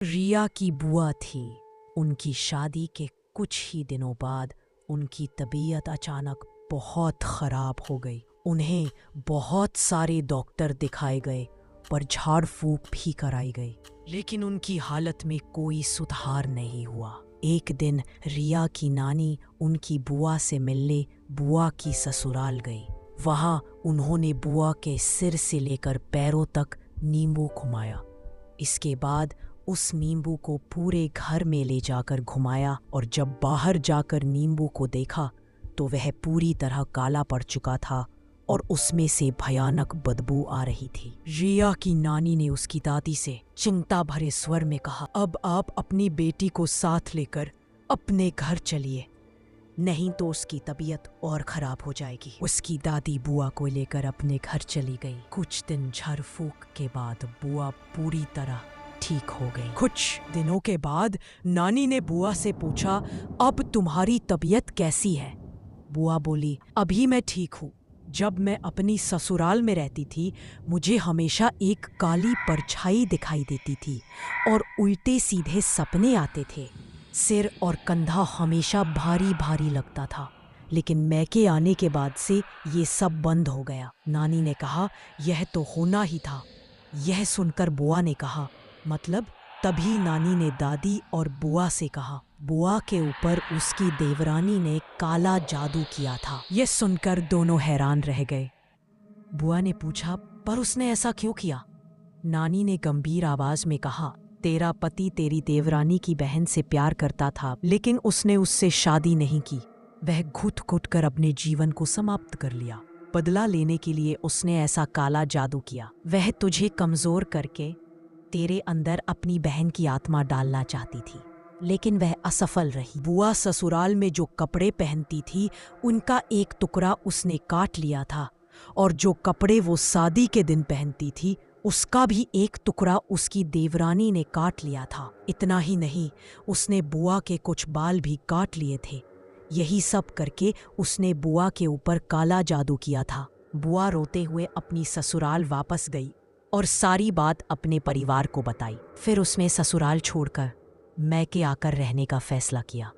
रिया की बुआ थी। उनकी शादी के कुछ ही दिनों बाद उनकी तबीयत अचानक बहुत ख़राब हो गई। उन्हें बहुत सारे डॉक्टर दिखाए गए पर झाड़ फूक भी कराई गई, लेकिन उनकी हालत में कोई सुधार नहीं हुआ। एक दिन रिया की नानी उनकी बुआ से मिलने बुआ की ससुराल गई। वहां उन्होंने बुआ के सिर से लेकर पैरों तक नींबू घुमाया। इसके बाद उस नींबू को पूरे घर में ले जाकर घुमाया और जब बाहर जाकर नींबू को देखा तो वह पूरी तरह काला पड़ चुका था और उसमें से भयानक बदबू आ रही थी। रिया की नानी ने उसकी दादी से चिंता भरे स्वर में कहा, अब आप अपनी बेटी को साथ लेकर अपने घर चलिए, नहीं तो उसकी तबीयत और खराब हो जाएगी। उसकी दादी बुआ को लेकर अपने घर चली गई। कुछ दिन झाड़ फूक के बाद बुआ पूरी तरह ठीक हो गई। कुछ दिनों के बाद नानी ने बुआ से पूछा, अब तुम्हारी तबीयत कैसी है? बुआ बोली, अभी मैं ठीक हूँ। जब मैं अपनी ससुराल में रहती थी मुझे हमेशा एक काली परछाई दिखाई देती थी और उल्टे सीधे सपने आते थे। सिर और कंधा हमेशा भारी भारी लगता था, लेकिन मैके आने के बाद से ये सब बंद हो गया। नानी ने कहा, यह तो होना ही था। यह सुनकर बुआ ने कहा, मतलब? तभी नानी ने दादी और बुआ से कहा, बुआ के ऊपर उसकी देवरानी ने काला जादू किया था। यह सुनकर दोनों हैरान रह गए। बुआ ने पूछा, पर उसने ऐसा क्यों किया? नानी ने गंभीर आवाज में कहा, तेरा पति तेरी देवरानी की बहन से प्यार करता था, लेकिन उसने उससे शादी नहीं की। वह घुट घुट कर अपने जीवन को समाप्त कर लिया। बदला लेने के लिए उसने ऐसा काला जादू किया। वह तुझे कमजोर करके तेरे अंदर अपनी बहन की आत्मा डालना चाहती थी, लेकिन वह असफल रही। बुआ ससुराल में जो कपड़े पहनती थी उनका एक टुकड़ा उसने काट लिया था और जो कपड़े वो शादी के दिन पहनती थी उसका भी एक टुकड़ा उसकी देवरानी ने काट लिया था। इतना ही नहीं, उसने बुआ के कुछ बाल भी काट लिए थे। यही सब करके उसने बुआ के ऊपर काला जादू किया था। बुआ रोते हुए अपनी ससुराल वापस गई और सारी बात अपने परिवार को बताई। फिर उसने ससुराल छोड़कर मैके आकर रहने का फैसला किया।